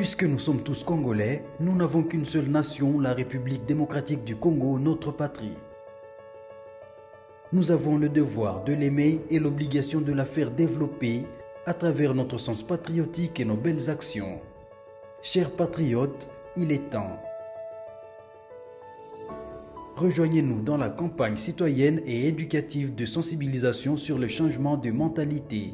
Puisque nous sommes tous Congolais, nous n'avons qu'une seule nation, la République démocratique du Congo, notre patrie. Nous avons le devoir de l'aimer et l'obligation de la faire développer à travers notre sens patriotique et nos belles actions. Chers patriotes, il est temps. Rejoignez-nous dans la campagne citoyenne et éducative de sensibilisation sur le changement de mentalité.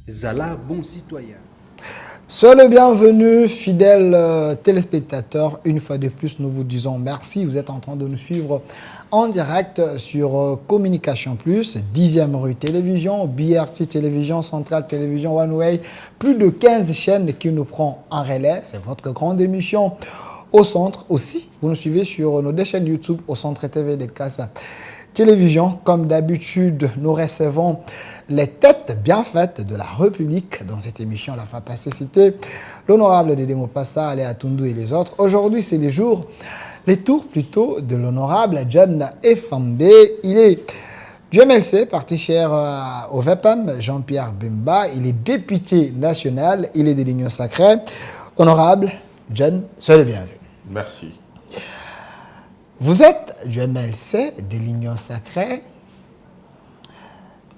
Zala, bon citoyen. Soyez le bienvenu, fidèles téléspectateurs. Une fois de plus, nous vous disons merci. Vous êtes en train de nous suivre en direct sur Communication Plus, 10e rue Télévision, BRT Télévision, Centrale Télévision, One Way. Plus de 15 chaînes qui nous prennent en relais. C'est votre grande émission au centre. Aussi, vous nous suivez sur nos deux chaînes YouTube, au centre TV de Casa Télévision. Comme d'habitude, nous recevons les têtes bien faites de la République dans cette émission. La fois passée, c'était l'honorable Dédé Mopassa, Aléa Toundou et les autres. Aujourd'hui, c'est les tours plutôt de l'honorable John Efambe. Il est du MLC, parti cher au VEPAM, Jean-Pierre Bemba. Il est député national, il est de l'Union Sacrée. Honorable John, soyez le bienvenu. Merci. Vous êtes du MLC, de l'Union Sacrée.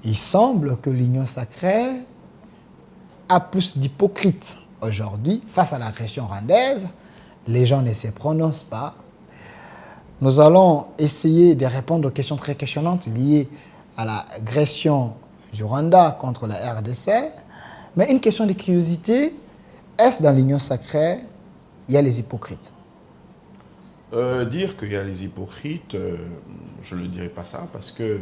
Il semble que l'Union Sacrée a plus d'hypocrites aujourd'hui face à l'agression rwandaise. Les gens ne se prononcent pas. Nous allons essayer de répondre aux questions très questionnantes liées à l'agression du Rwanda contre la RDC. Mais une question de curiosité, est-ce dans l'Union Sacrée, il y a les hypocrites? Dire qu'il y a les hypocrites, je ne dirais pas ça parce que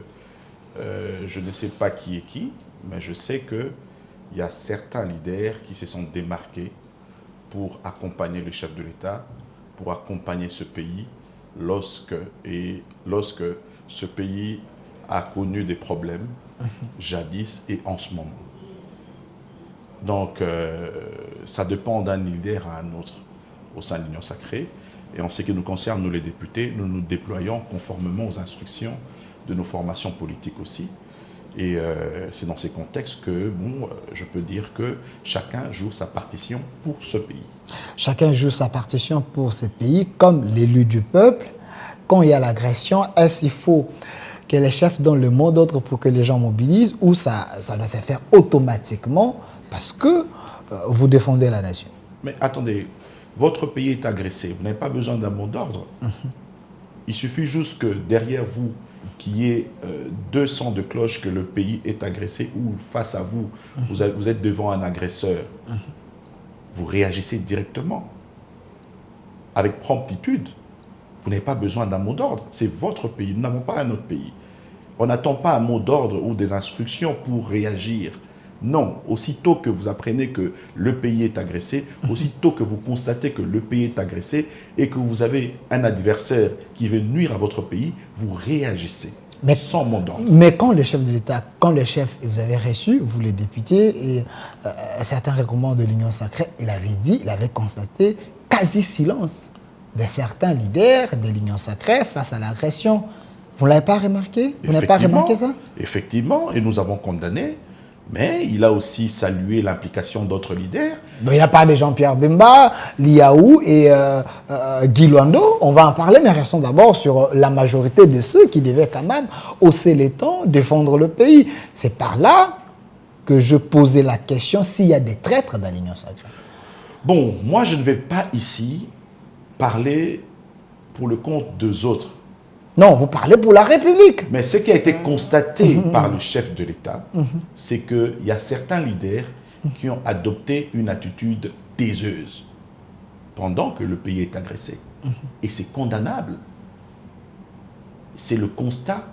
je ne sais pas qui est qui, mais je sais qu'il y a certains leaders qui se sont démarqués pour accompagner le chef de l'État, pour accompagner ce pays lorsque ce pays a connu des problèmes jadis et en ce moment. Donc, ça dépend d'un leader à un autre au sein de l'Union Sacrée. Et en ce qui nous concerne, nous les députés, nous nous déployons conformément aux instructions de nos formations politiques aussi. Et c'est dans ces contextes que, je peux dire que chacun joue sa partition pour ce pays. Chacun joue sa partition pour ce pays, comme l'élu du peuple. Quand il y a l'agression, est-ce qu'il faut que les chefs donnent le mot d'ordre pour que les gens mobilisent, ou ça doit se faire automatiquement parce que vous défendez la nation? Mais attendez, votre pays est agressé, vous n'avez pas besoin d'un mot d'ordre. Il suffit juste que derrière vous, qu'il y ait 200 de cloches que le pays est agressé, ou face à vous, vous êtes devant un agresseur. Vous réagissez directement, avec promptitude. Vous n'avez pas besoin d'un mot d'ordre. C'est votre pays, nous n'avons pas un autre pays. On n'attend pas un mot d'ordre ou des instructions pour réagir. Non, aussitôt que vous apprenez que le pays est agressé, aussitôt que vous constatez que le pays est agressé et que vous avez un adversaire qui veut nuire à votre pays, vous réagissez, mais sans mot d'ordre. Mais quand le chef de l'État, vous avez reçu, vous les députés, et certains recommandants de l'Union Sacrée, il avait constaté quasi silence de certains leaders de l'Union Sacrée face à l'agression. Vous ne l'avez pas remarqué? Vous n'avez pas remarqué ça? Effectivement, et nous avons condamné. Mais il a aussi salué l'implication d'autres leaders. Donc, il a parlé de Jean-Pierre Bemba, Liaou et Guy Luando. On va en parler, mais restons d'abord sur la majorité de ceux qui devaient quand même hausser les tons, défendre le pays. C'est par là que je posais la question s'il y a des traîtres dans l'Union Sacrée. Bon, moi je ne vais pas ici parler pour le compte des autres. Non, vous parlez pour la République. Mais ce qui a été constaté par le chef de l'État, c'est qu'il y a certains leaders qui ont adopté une attitude taiseuse pendant que le pays est agressé. Et c'est condamnable. C'est le constat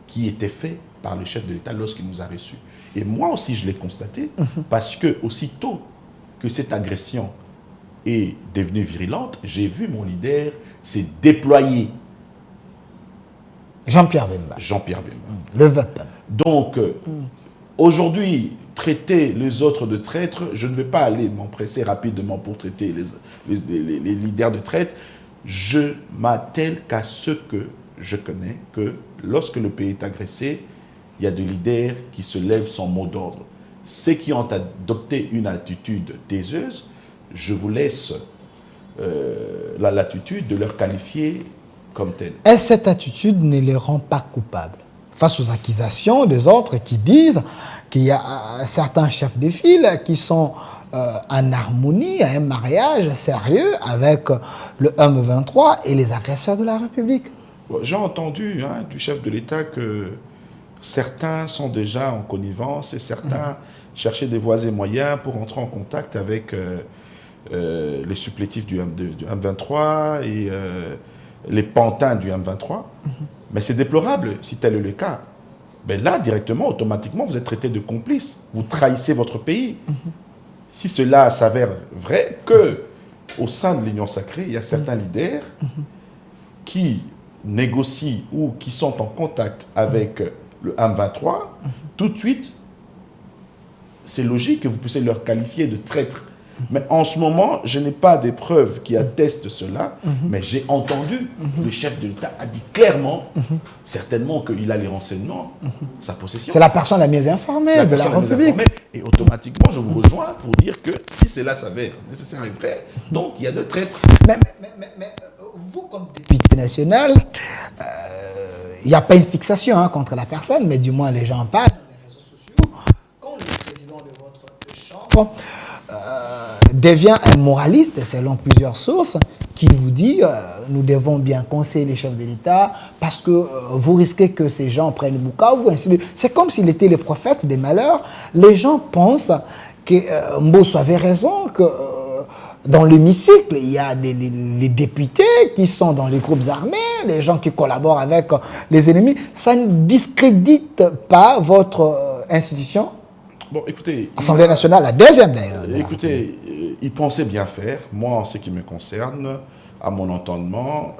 qui était fait par le chef de l'État lorsqu'il nous a reçus. Et moi aussi, je l'ai constaté parce que aussitôt que cette agression est devenue virulente, j'ai vu mon leader se déployer. Jean-Pierre Bemba. Jean-Pierre Bemba. Le VEPAM. Donc, aujourd'hui, traiter les autres de traîtres, je ne vais pas aller m'empresser rapidement pour traiter les leaders de traîtres. Je m'attelle qu'à ce que je connais, que lorsque le pays est agressé, il y a des leaders qui se lèvent sans mot d'ordre. Ceux qui ont adopté une attitude taiseuse, je vous laisse la latitude de leur qualifier comme telle. Et cette attitude ne les rend pas coupables face aux accusations des autres qui disent qu'il y a certains chefs de file qui sont en harmonie, à un mariage sérieux avec le M23 et les agresseurs de la République. Bon, j'ai entendu du chef de l'État que certains sont déjà en connivence et certains cherchaient des voies et moyens pour entrer en contact avec les supplétifs du M23 et les pantins du M23. Mais c'est déplorable si tel est le cas. Ben là, directement, automatiquement, vous êtes traité de complice. Vous trahissez votre pays. Si cela s'avère vrai, que au sein de l'Union sacrée, il y a certains leaders qui négocient ou qui sont en contact avec le M23, tout de suite, c'est logique que vous puissiez leur qualifier de traîtres. Mais en ce moment, je n'ai pas des preuves qui attestent cela, mais j'ai entendu, le chef de l'État a dit clairement, certainement qu'il a les renseignements, sa possession. C'est la personne la mieux informée de la République. Et automatiquement, je vous rejoins pour dire que si cela s'avère nécessaire et vrai, donc il y a de traîtres. Mais vous, comme député national, il n'y a pas une fixation contre la personne, mais du moins les gens parlent sur les réseaux sociaux. Quand le président de votre chambre devient un moraliste, selon plusieurs sources, qui vous dit nous devons bien conseiller les chefs de l'État parce que vous risquez que ces gens prennent Bukavu, ainsi de suite. C'est comme s'il était le prophète des malheurs. Les gens pensent que Mbosso avait raison, que dans l'hémicycle, il y a les députés qui sont dans les groupes armés, les gens qui collaborent avec les ennemis. Ça ne discrédite pas votre institution? Bon, écoutez... Assemblée nationale, la deuxième d'ailleurs. Écoutez, il pensait bien faire. Moi, en ce qui me concerne, à mon entendement,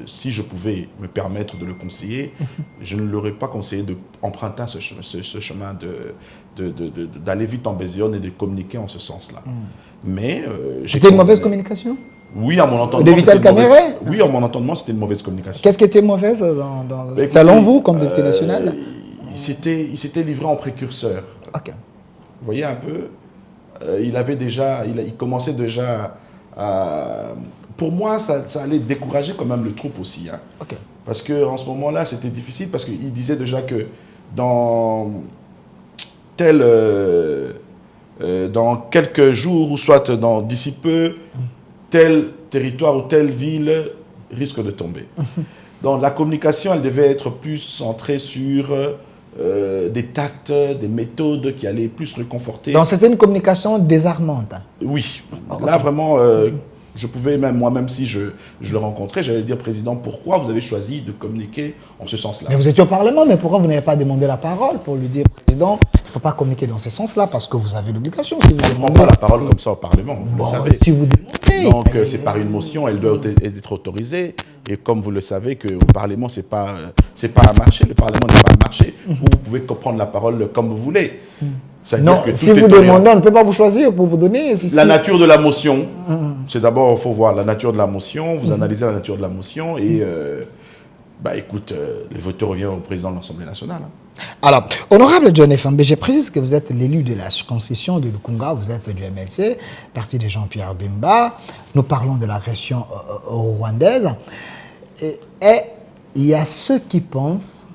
si je pouvais me permettre de le conseiller, je ne l'aurais pas conseillé d'emprunter ce chemin d'aller vite en besogne et de communiquer en ce sens-là. Mais... C'était une mauvaise communication? Oui, à mon entendement. De Vital Kamerhe? Oui, à mon entendement, c'était une mauvaise communication. Qu'est-ce qui était mauvaise selon vous, comme député national? Il s'était livré en précurseur. Ok. Vous voyez un peu, il commençait déjà à... Pour moi, ça allait décourager quand même le troupe aussi. Ok. Parce qu'en ce moment-là, c'était difficile, parce qu'il disait déjà que dans dans quelques jours, ou soit d'ici peu, tel territoire ou telle ville risque de tomber. Donc la communication, elle devait être plus centrée sur... des tactes, des méthodes qui allaient plus réconforter. Donc c'était une communication désarmante? Oui. Là, vraiment, je pouvais même, moi-même, si je le rencontrais, j'allais dire, Président, pourquoi vous avez choisi de communiquer en ce sens-là? Mais vous étiez au Parlement, mais pourquoi vous n'avez pas demandé la parole pour lui dire, Président, il ne faut pas communiquer dans ce sens-là, parce que vous avez l'obligation. Si on ne prend pas la parole comme ça au Parlement, vous le savez. Si vous demandez... Donc, c'est par une motion, elle doit être autorisée. Et comme vous le savez, au Parlement, c'est pas un marché. Le Parlement n'est pas un marché où vous pouvez prendre la parole comme vous voulez. Non, si vous demandez, on ne peut pas vous choisir pour vous donner. La nature de la motion, c'est d'abord, il faut voir la nature de la motion, vous analysez la nature de la motion et, écoute, le vote revient au président de l'Assemblée nationale. Alors, honorable John Fmb, je précise que vous êtes l'élu de la circonscription de Lukunga, vous êtes du MLC, parti de Jean-Pierre Bemba. Nous parlons de l'agression rwandaise. Et il y a ceux qui pensent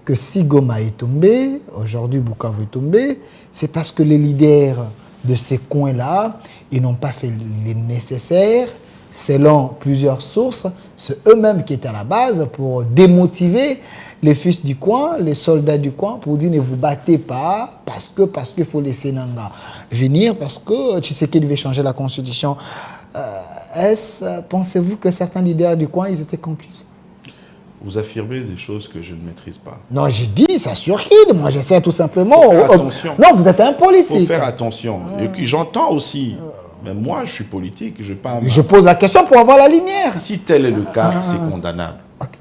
que si Goma est tombé, aujourd'hui Bukavu est tombé, c'est parce que les leaders de ces coins-là, ils n'ont pas fait le nécessaire. Selon plusieurs sources, c'est eux-mêmes qui étaient à la base pour démotiver les fils du coin, les soldats du coin, pour dire ne vous battez pas parce qu'il faut laisser Nanga venir, parce que Tshisekedi devait changer la constitution. Pensez-vous que certains leaders du coin, ils étaient complices? Vous affirmez des choses que je ne maîtrise pas. Non, j'ai dit, ça surkide. Moi, j'essaie tout simplement... Faut faire attention. Non, vous êtes un politique. Il faut faire attention. Et puis, j'entends aussi... Mais moi, je suis politique, je pas... Je pose la question pour avoir la lumière. Si tel est le cas, c'est condamnable. Okay.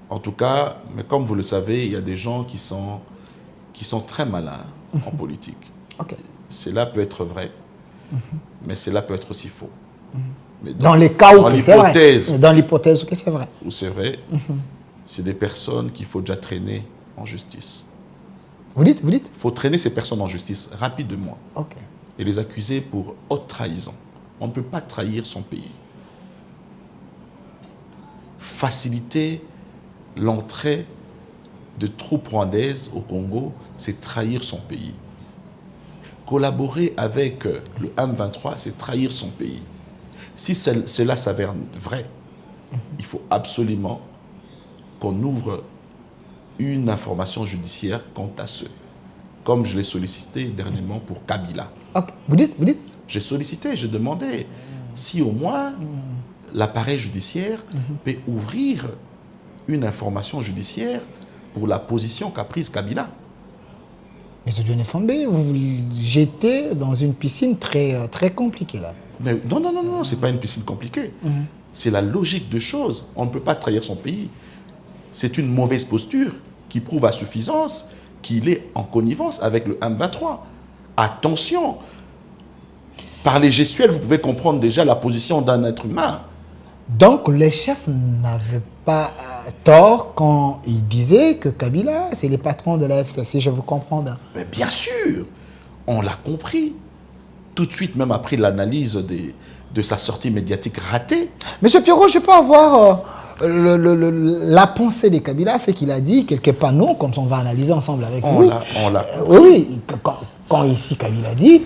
En tout cas, mais comme vous le savez, il y a des gens qui sont très malins en politique. Okay. Cela peut être vrai, mais cela peut être aussi faux. Mais dans les cas où c'est vrai. Dans l'hypothèse où c'est vrai. Où c'est vrai, c'est des personnes qu'il faut déjà traîner en justice. Vous dites? Il faut traîner ces personnes en justice rapidement. Ok. Et les accuser pour haute trahison. On ne peut pas trahir son pays. Faciliter l'entrée de troupes rwandaises au Congo, c'est trahir son pays. Collaborer avec le M23, c'est trahir son pays. Si cela s'avère vrai, il faut absolument qu'on ouvre une information judiciaire quant à ceux. Comme je l'ai sollicité dernièrement pour Kabila. Ok. Vous dites? J'ai sollicité, j'ai demandé si au moins l'appareil judiciaire peut ouvrir une information judiciaire pour la position qu'a prise Kabila. Mais ce Dieudonné Fambé, vous vous jetez dans une piscine très, très compliquée là. Mais non, c'est pas une piscine compliquée. C'est la logique de choses. On ne peut pas trahir son pays. C'est une mauvaise posture qui prouve à suffisance qu'il est en connivence avec le M23. Attention, par les gestuels, vous pouvez comprendre déjà la position d'un être humain. Donc les chefs n'avaient pas tort quand ils disaient que Kabila, c'est les patrons de la FCC, je vous comprends bien. Mais bien sûr, on l'a compris. Tout de suite, même après l'analyse de sa sortie médiatique ratée. Monsieur Pierrot, je peux avoir la pensée de Kabila, c'est qu'il a dit, quelque part, non, comme on va analyser ensemble avec vous. On l'a oui, quand ici Kabila dit,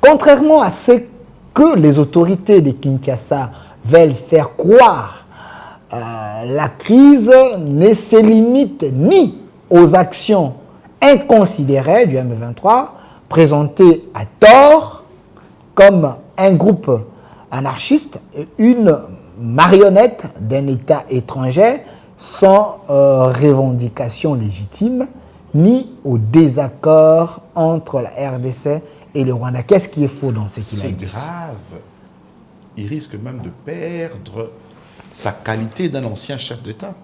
contrairement à ce que les autorités de Kinshasa veulent faire croire, la crise ne se limite ni aux actions inconsidérées du M23, présentées à tort comme un groupe anarchiste et une marionnette d'un État étranger sans revendication légitime, ni au désaccord entre la RDC et le Rwanda. Qu'est-ce qui est faux dans ce qu'il a dit? C'est grave. Il risque même de perdre sa qualité d'un ancien chef d'État.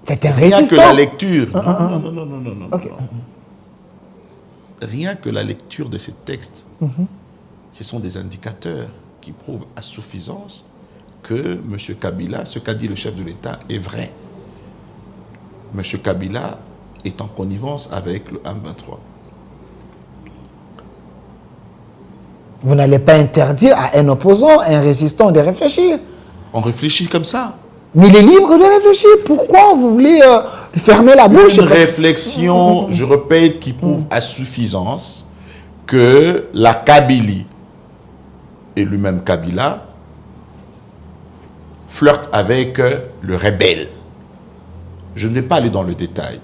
C'est un Rien résistant. que la lecture. Non. Okay. Rien que la lecture de ces textes, ce sont des indicateurs qui prouvent à suffisance que M. Kabila, ce qu'a dit le chef de l'État, est vrai. M. Kabila est en connivence avec le M23. Vous n'allez pas interdire à un opposant, à un résistant de réfléchir. On réfléchit comme ça. Mais il est libre de réfléchir. Pourquoi vous voulez fermer la bouche? Une réflexion, je répète, qui prouve à suffisance que la Kabylie et lui-même Kabila flirtent avec le rebelle. Je ne vais pas aller dans le détail,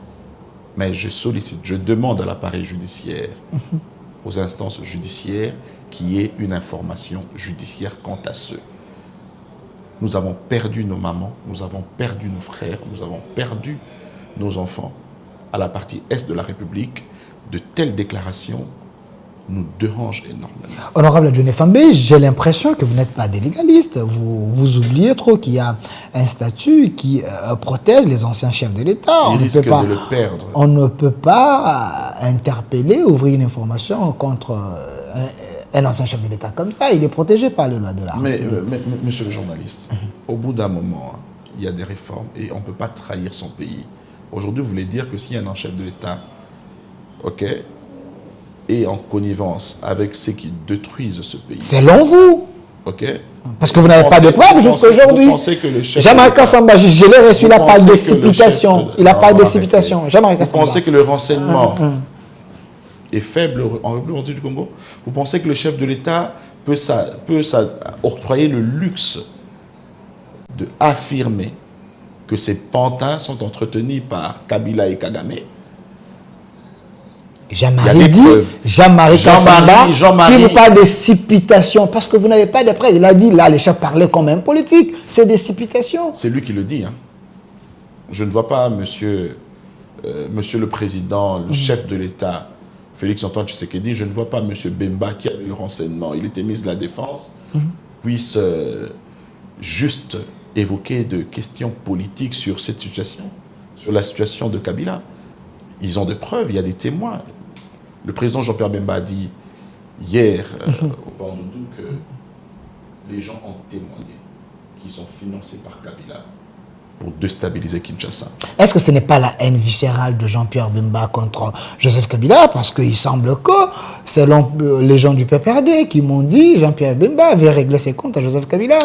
mais je sollicite, je demande à l'appareil judiciaire, aux instances judiciaires, qu'il y ait une information judiciaire quant à ceux. Nous avons perdu nos mamans, nous avons perdu nos frères, nous avons perdu nos enfants à la partie est de la République. De telles déclarations nous dérangent énormément. Honorable Dieudonné Fambé, j'ai l'impression que vous n'êtes pas des légalistes. Vous oubliez trop qu'il y a un statut qui protège les anciens chefs de l'État. Il risque de le perdre. On ne peut pas interpeller, ouvrir une information contre un ancien chef de l'État comme ça. Il est protégé par les lois de l'art. Mais, monsieur le journaliste, au bout d'un moment, il y a des réformes et on ne peut pas trahir son pays. Aujourd'hui, vous voulez dire que s'il y a un chef de l'État, ok, et en connivence avec ceux qui détruisent ce pays. Selon vous. Ok. Parce que vous n'avez pas de preuves jusqu'à aujourd'hui. Jean-Marie Kassamba, je l'ai reçu, il a parlé de précipitation. Il a parlé de précipitation. Jean-Marie Kassamba. Vous pensez que le renseignement est faible en République du Congo? Vous pensez que le chef de l'État peut octroyer le luxe de affirmer que ces pantins sont entretenus par Kabila et Kagame? Jean-Marie dit, Jean-Marie Kassamba, qui vous parle de précipitation, parce que vous n'avez pas de preuves. Il a dit, là, les chefs parlaient comme un politique. C'est des précipitations. C'est lui qui le dit. Hein. Je ne vois pas monsieur le Président, le chef de l'État, Félix-Antoine Tshisekedi, je ne vois pas monsieur Bemba qui avait le renseignement, il était ministre de la Défense, puisse juste évoquer de questions politiques sur cette situation, sur la situation de Kabila. Ils ont des preuves, il y a des témoins. Le président Jean-Pierre Bemba a dit hier au Bandundu que les gens ont témoigné qui sont financés par Kabila pour déstabiliser Kinshasa. Est-ce que ce n'est pas la haine viscérale de Jean-Pierre Bemba contre Joseph Kabila? Parce qu'il semble que, selon les gens du PPRD qui m'ont dit, Jean-Pierre Bemba avait réglé ses comptes à Joseph Kabila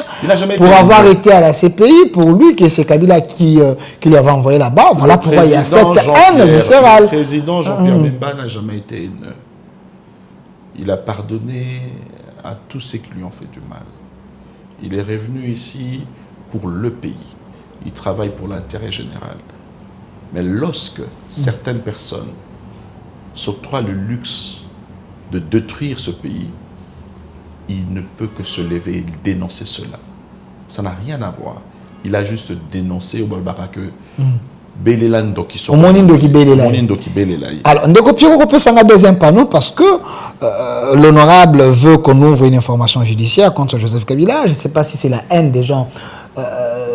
pour avoir été à la CPI, pour lui, que c'est Kabila qui lui avait envoyé là-bas. Voilà pourquoi il y a cette haine viscérale. Le président Jean-Pierre Bemba n'a jamais été haineux. Il a pardonné à tous ceux qui lui ont fait du mal. Il est revenu ici pour le pays. Il travaille pour l'intérêt général. Mais lorsque certaines personnes s'octroient le luxe de détruire ce pays, il ne peut que se lever et dénoncer cela. Ça n'a rien à voir. Il a juste dénoncé au Balbara que Belelando qui sont alors, Ndeko Pierrot peut s'en deuxième panneau parce que l'honorable veut qu'on ouvre une information judiciaire contre Joseph Kabila. Je ne sais pas si c'est la haine des gens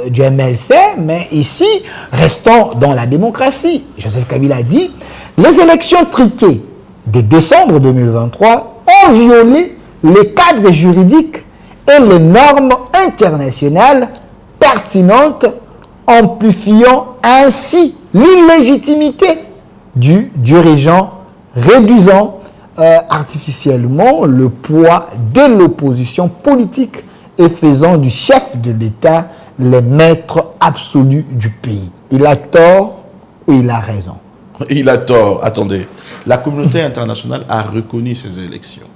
du MLC, mais ici, restons dans la démocratie. Joseph Kabila dit « Les élections truquées de décembre 2023 ont violé les cadres juridiques et les normes internationales pertinentes, amplifiant ainsi l'illégitimité du dirigeant, réduisant artificiellement le poids de l'opposition politique et faisant du chef de l'État le maître absolu du pays. » Il a tort ou il a raison? Il a tort. Attendez. La communauté internationale a reconnu ces élections.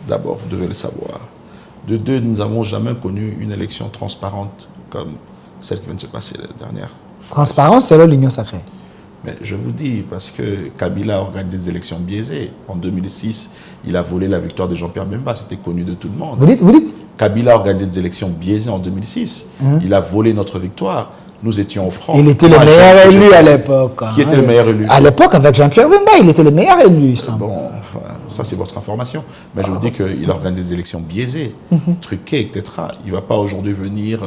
D'abord, vous devez le savoir. De deux, nous n'avons jamais connu une élection transparente comme celle qui vient de se passer la dernière. Transparence, c'est là l'union sacrée. Mais je vous dis, parce que Kabila a organisé des élections biaisées. En 2006, il a volé la victoire de Jean-Pierre Bemba. C'était connu de tout le monde. Vous dites Kabila a organisé des élections biaisées en 2006. Il a volé notre victoire. Nous étions en France. Il était le meilleur élu à l'époque. Qui était le meilleur élu? À l'époque, avec Jean-Pierre Bemba, il était le meilleur élu. Bon, ça c'est votre information. Mais je vous dis qu'il a organisé des élections biaisées, truquées, etc. Il ne va pas aujourd'hui venir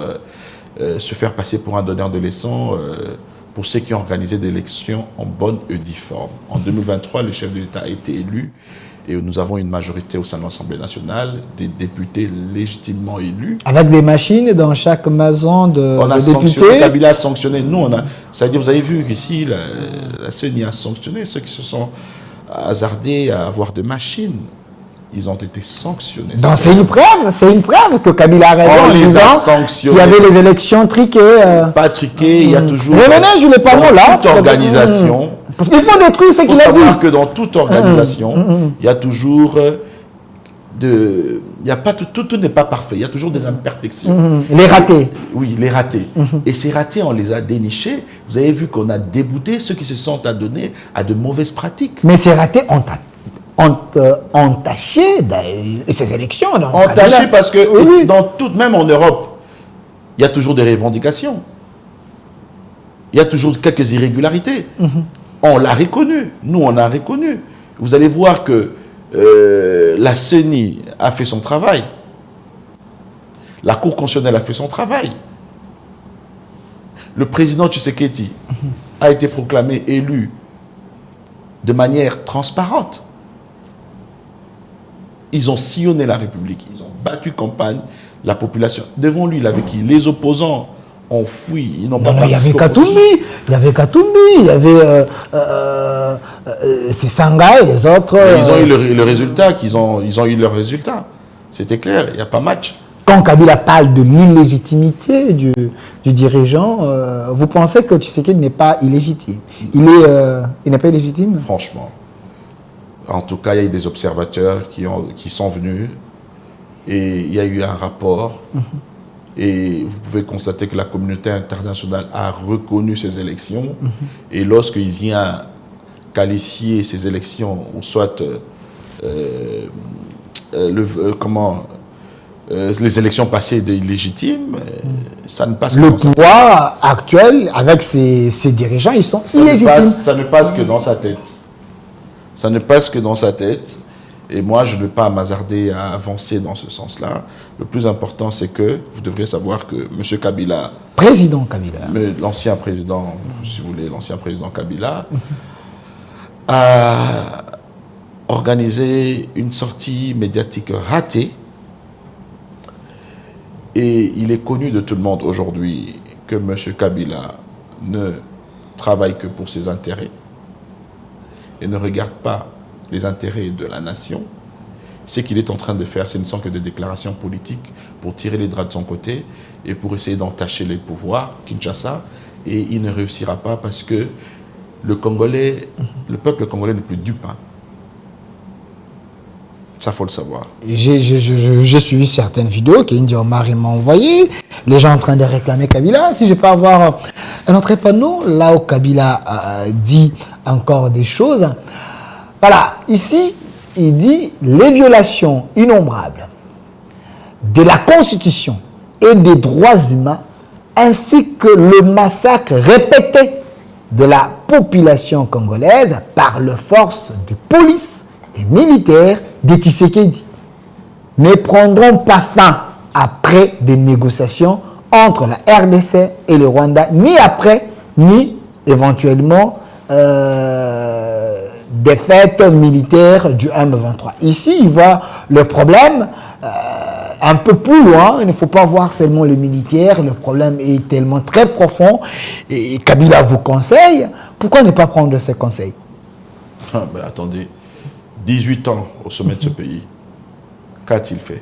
se faire passer pour un donneur de leçons pour ceux qui ont organisé des élections en bonne et due forme. En 2023, le chef de l'État a été élu et nous avons une majorité au sein de l'Assemblée nationale, des députés légitimement élus. Avec des machines dans chaque maison de députés. Kabila a sanctionné. Nous, c'est-à-dire, vous avez vu qu'ici, la CENI a sanctionné ceux qui se sont hasardés à avoir des machines. Ils ont été sanctionnés. Donc c'est une preuve que Kabila a raison. On les a sanctionnés. Il y avait les élections triquées. Pas triquées, il y a toujours... Revenez, je n'ai pas mot là. Toute organisation... Parce qu'il faut détruire ce qu'il a dit. Il faut savoir que dans toute organisation, il y a toujours tout n'est pas parfait. Il y a toujours des imperfections. Les ratés. Oui, les ratés. Et ces ratés, on les a dénichés. Vous avez vu qu'on a débouté ceux qui se sont adonnés à de mauvaises pratiques. Mais ces ratés ont entaché ces élections. Entaché parce que dans même en Europe, il y a toujours des revendications. Il y a toujours quelques irrégularités. On l'a reconnu. Nous, on l'a reconnu. Vous allez voir que la CENI a fait son travail. La Cour constitutionnelle a fait son travail. Le président Tshisekedi a été proclamé élu de manière transparente. Ils ont sillonné la République. Ils ont battu campagne. La population, devant lui, il avait qui? Les opposants ont fui. Ils n'ont pas participé. Il y avait Katumbi, il y avait Sanga et les autres. Ils ont eu le résultat, ils ont eu leur résultat. C'était clair, il n'y a pas match. Quand Kabila parle de l'illégitimité du dirigeant, vous pensez que Tshisekedi n'est pas illégitime? Il n'est pas illégitime? Franchement. En tout cas, il y a eu des observateurs qui sont venus et il y a eu un rapport. Et vous pouvez constater que la communauté internationale a reconnu ces élections. Et lorsqu'il vient qualifier ces élections, ou soit les élections passées d'illégitimes, ça ne passe que dans sa tête. Le pouvoir actuel, avec ses dirigeants, ils sont illégitimes. Ça ne passe que dans sa tête. Ça ne passe que dans sa tête. Et moi, je ne vais pas m'hasarder à avancer dans ce sens-là. Le plus important, c'est que vous devriez savoir que M. Kabila... Président Kabila. L'ancien président, si vous voulez, l'ancien président Kabila, a organisé une sortie médiatique ratée. Et il est connu de tout le monde aujourd'hui que M. Kabila ne travaille que pour ses intérêts et ne regarde pas les intérêts de la nation, ce qu'il est en train de faire, ce ne sont que des déclarations politiques pour tirer les draps de son côté et pour essayer d'entacher les pouvoirs, Kinshasa, et il ne réussira pas parce que le peuple congolais n'est plus dupe. Hein. Ça, il faut le savoir. J'ai suivi certaines vidéos qu'Indy Omar m'a envoyées. Les gens en train de réclamer Kabila. Si je peux avoir un autre panneau, là où Kabila dit encore des choses. Voilà, ici, il dit les violations innombrables de la Constitution et des droits humains, ainsi que le massacre répété de la population congolaise par les forces de police et militaires de Tshisekedi ne prendront pas fin après des négociations entre la RDC et le Rwanda, ni après, ni éventuellement des fêtes militaires du M23. Ici, il voit le problème un peu plus loin. Il ne faut pas voir seulement le militaire. Le problème est tellement très profond. Et Kabila vous conseille. Pourquoi ne pas prendre ses conseils? Mais attendez, 18 ans au sommet de ce pays, qu'a-t-il fait?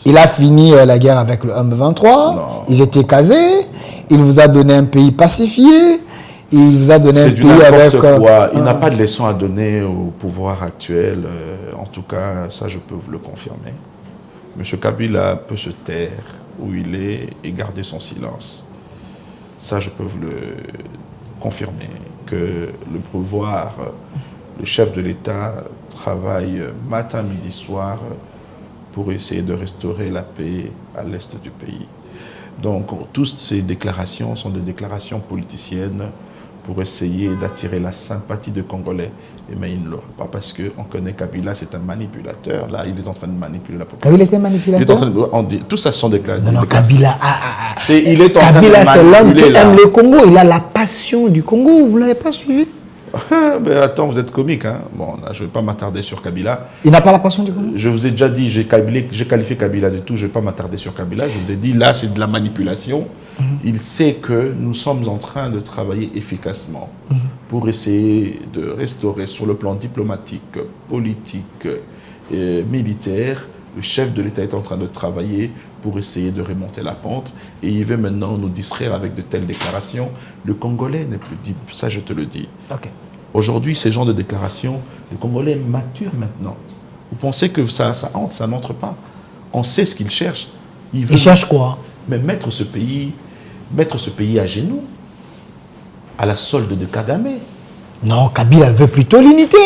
Il a fini la guerre avec le M23. Ils étaient casés. Il vous a donné un pays pacifié. Il vous a donné un pays avec... Il n'a pas de leçon à donner au pouvoir actuel. En tout cas, ça, je peux vous le confirmer. M. Kabila peut se taire où il est et garder son silence. Ça, je peux vous le confirmer. Que le pouvoir, le chef de l'État travaille matin, midi, soir pour essayer de restaurer la paix à l'est du pays. Donc, toutes ces déclarations sont des déclarations politiciennes pour essayer d'attirer la sympathie des Congolais. Mais il ne l'aura pas parce qu'on connaît Kabila, c'est un manipulateur. Là, il est en train de manipuler la population. Kabila était manipulateur? Tout ça sont déclarations. Non, Kabila... Kabila, c'est l'homme qui aime le Congo. Il a la passion du Congo. Vous ne l'avez pas suivi? Ben attends, vous êtes comique. Hein? Bon, je ne vais pas m'attarder sur Kabila. Il n'a pas la passion du Congo? Je vous ai déjà dit, j'ai qualifié Kabila de tout. Je ne vais pas m'attarder sur Kabila. Je vous ai dit, là, c'est de la manipulation. Il sait que nous sommes en train de travailler efficacement pour essayer de restaurer sur le plan diplomatique, politique et militaire. Le chef de l'État est en train de travailler pour essayer de remonter la pente et il veut maintenant nous distraire avec de telles déclarations. Le Congolais n'est plus dit, ça je te le dis. Okay. Aujourd'hui, ces genres de déclarations, le Congolais mature maintenant. Vous pensez que ça entre, ça n'entre pas. On sait ce qu'il cherche. Il cherche quoi? Mais mettre ce pays à genoux, à la solde de Kagame. Non, Kabila veut plutôt l'unité.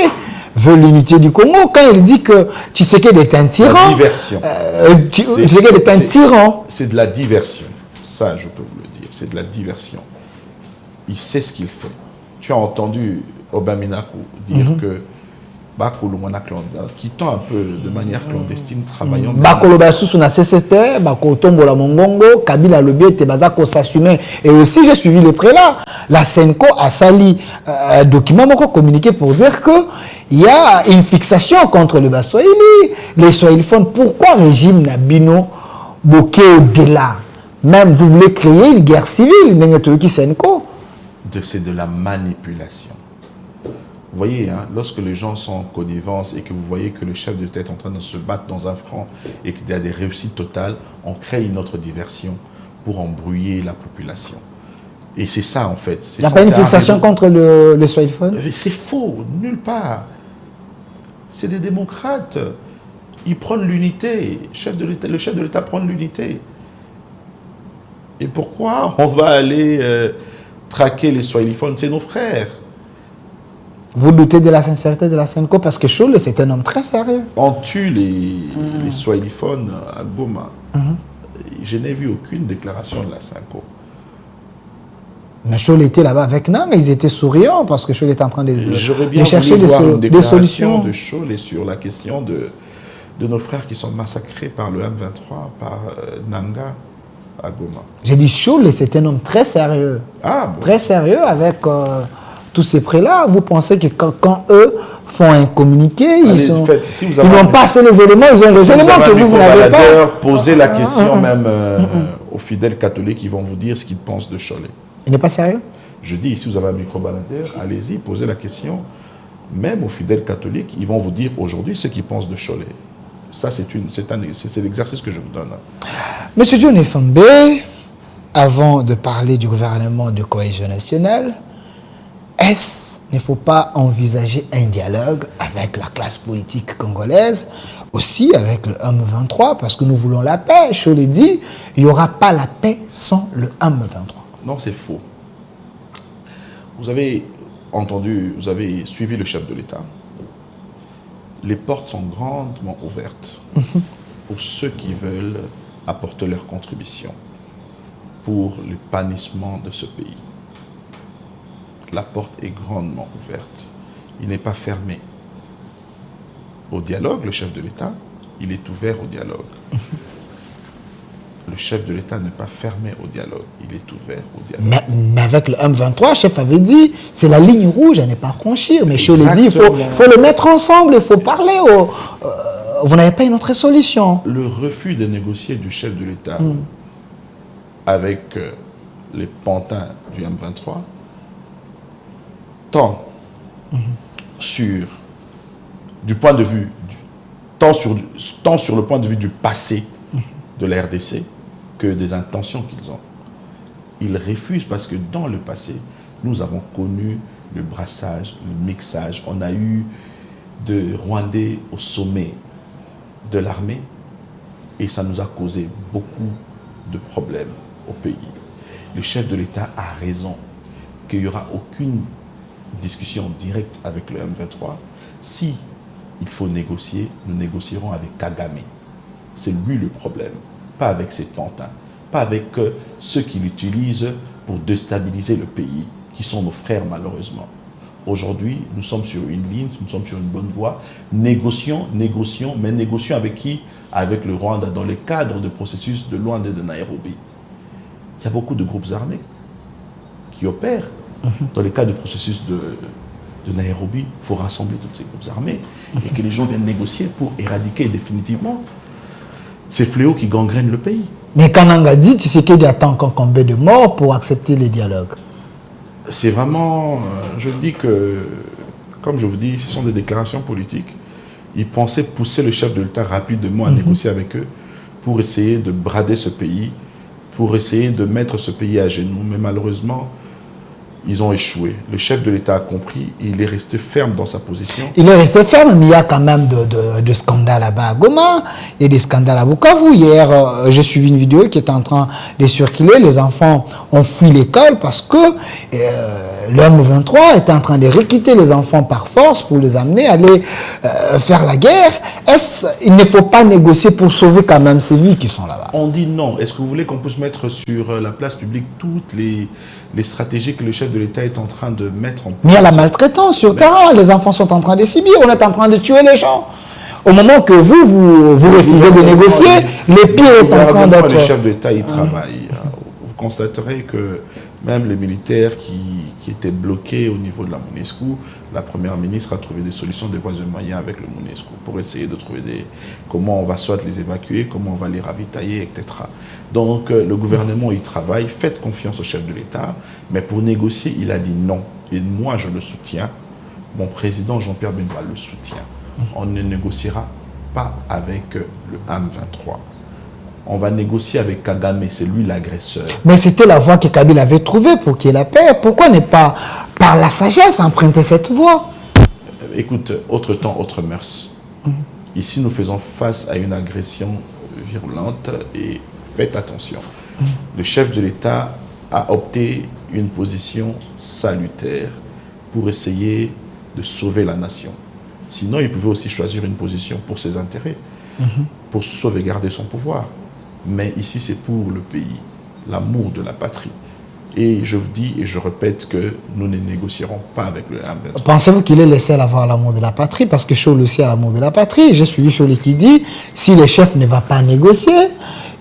Veut l'unité du Congo. Quand il dit que Tshisekedi est un tyran. La diversion. Tshisekedi est un tyran. C'est de la diversion. Ça, je peux vous le dire. C'est de la diversion. Il sait ce qu'il fait. Tu as entendu Obaminaku dire que quittant un peu de manière clandestine, travaillant... Kabila le s'assumer. Et aussi, j'ai suivi le prélat. La Senko a sali un document communiqué pour dire qu'il y a une fixation contre le Baswahili. Les Swahiliphones, pourquoi régime Nabino Boké au-delà? Même vous voulez créer une guerre civile, c'est de la manipulation. Vous voyez, hein, lorsque les gens sont en connivence et que vous voyez que le chef de l'État est en train de se battre dans un front et qu'il y a des réussites totales, on crée une autre diversion pour embrouiller la population. Et c'est ça, en fait. Il n'y a pas une fixation contre le Swahiliphone? C'est faux, nulle part. C'est des démocrates. Ils prennent l'unité. Le chef de l'État prend l'unité. Et pourquoi on va aller traquer les Swahiliphones? C'est nos frères. Vous doutez de la sincérité de la Senko parce que Choule, c'est un homme très sérieux. On tue les Swahiliphones à Goma. Je n'ai vu aucune déclaration de la Senko. Mais Choule était là-bas avec Nang, ils étaient souriants parce que Choule était en train de chercher des solutions. De Choule sur la question de nos frères qui sont massacrés par le M23, par Nanga à Goma. J'ai dit Choule, c'est un homme très sérieux. Ah, bon. Très sérieux avec... tous ces prêts-là, vous pensez que quand eux font un communiqué, ils n'ont pas assez les éléments, ils ont les éléments que vous n'avez pas. Posez la question même aux fidèles catholiques, ils vont vous dire ce qu'ils pensent de Cholet. Il n'est pas sérieux? Je dis, si vous avez un micro-baladeur, allez-y, posez la question. Même aux fidèles catholiques, ils vont vous dire aujourd'hui ce qu'ils pensent de Cholet. Ça, c'est l'exercice que je vous donne. Monsieur John Fambé, avant de parler du gouvernement de cohésion nationale, il ne faut pas envisager un dialogue avec la classe politique congolaise, aussi avec le M23, parce que nous voulons la paix. Cholet dit, il n'y aura pas la paix sans le M23. Non, c'est faux. Vous avez entendu, vous avez suivi le chef de l'État. Les portes sont grandement ouvertes pour ceux qui veulent apporter leur contribution pour l'épanouissement de ce pays. La porte est grandement ouverte. Il n'est pas fermé au dialogue, le chef de l'État, il est ouvert au dialogue. Le chef de l'État n'est pas fermé au dialogue, il est ouvert au dialogue. Mais avec le M23, le chef avait dit, c'est la ligne rouge à ne pas franchir. Mais Cholet dit, il faut le mettre ensemble, il faut parler. Vous n'avez pas une autre solution. Le refus de négocier du chef de l'État avec les pantins du M23, tant sur le point de vue du passé de la RDC que des intentions qu'ils ont. Ils refusent parce que dans le passé, nous avons connu le brassage, le mixage. On a eu de Rwandais au sommet de l'armée et ça nous a causé beaucoup de problèmes au pays. Le chef de l'État a raison qu'il n'y aura aucune discussion directe avec le M23. Si il faut négocier, nous négocierons avec Kagame. C'est lui le problème, pas avec ses pantins, pas avec ceux qui l'utilisent pour déstabiliser le pays, qui sont nos frères malheureusement. Aujourd'hui, nous sommes sur une ligne, nous sommes sur une bonne voie. Négocions, mais négocions avec qui? Avec le Rwanda, dans le cadre du processus de Luanda et de Nairobi. Il y a beaucoup de groupes armés qui opèrent. Dans le cadre du processus de Nairobi, il faut rassembler tous ces groupes armés et que les gens viennent négocier pour éradiquer définitivement ces fléaux qui gangrènent le pays. Mais Kananga dit, Tshisekedi attend encore combien de morts pour accepter les dialogues? C'est vraiment, je dis que, comme je vous dis, ce sont des déclarations politiques. Ils pensaient pousser le chef de l'État rapidement à négocier avec eux pour essayer de brader ce pays, pour essayer de mettre ce pays à genoux. Mais malheureusement, ils ont échoué. Le chef de l'État a compris, il est resté ferme dans sa position. Il est resté ferme, mais il y a quand même de scandales là-bas à Goma, il y a des scandales à Bukavu. Hier, j'ai suivi une vidéo qui est en train de circuler. Les enfants ont fui l'école parce que le M23 était en train de recruter les enfants par force pour les amener à aller faire la guerre. Il ne faut pas négocier pour sauver quand même ces vies qui sont là-bas? On dit non. Est-ce que vous voulez qu'on puisse mettre sur la place publique toutes les stratégies que le chef de l'État est en train de mettre en place? Mais il y a la maltraitance sur terrain, les enfants sont en train de subir, on est en train de tuer les gens. Au moment que vous refusez de négocier, le pire est en train d'être... Le chef de l'État, il travaille. Vous constaterez que même les militaires qui étaient bloqués au niveau de la MONUSCO, la première ministre a trouvé des solutions, des voies et moyens avec le MONUSCO pour essayer de trouver comment on va soit les évacuer, comment on va les ravitailler, etc. Donc le gouvernement y travaille, faites confiance au chef de l'État, mais pour négocier, il a dit non. Et moi, je le soutiens. Mon président Jean-Pierre Bemba le soutient. On ne négociera pas avec le M23. On va négocier avec Kagame, c'est lui l'agresseur. Mais c'était la voie que Kabila avait trouvée pour qu'il y ait la paix. Pourquoi ne pas, par la sagesse, emprunter cette voie? Écoute, autre temps, autre mœurs. Ici, nous faisons face à une agression virulente et faites attention. Le chef de l'État a opté une position salutaire pour essayer de sauver la nation. Sinon, il pouvait aussi choisir une position pour ses intérêts, pour sauvegarder son pouvoir. Mais ici, c'est pour le pays, l'amour de la patrie. Et je vous dis et je répète que nous ne négocierons pas avec le M23. Pensez-vous qu'il est le seul à avoir l'amour de la patrie? Parce que Cholet aussi a l'amour de la patrie. J'ai suivi Cholet qui dit, si le chef ne va pas négocier,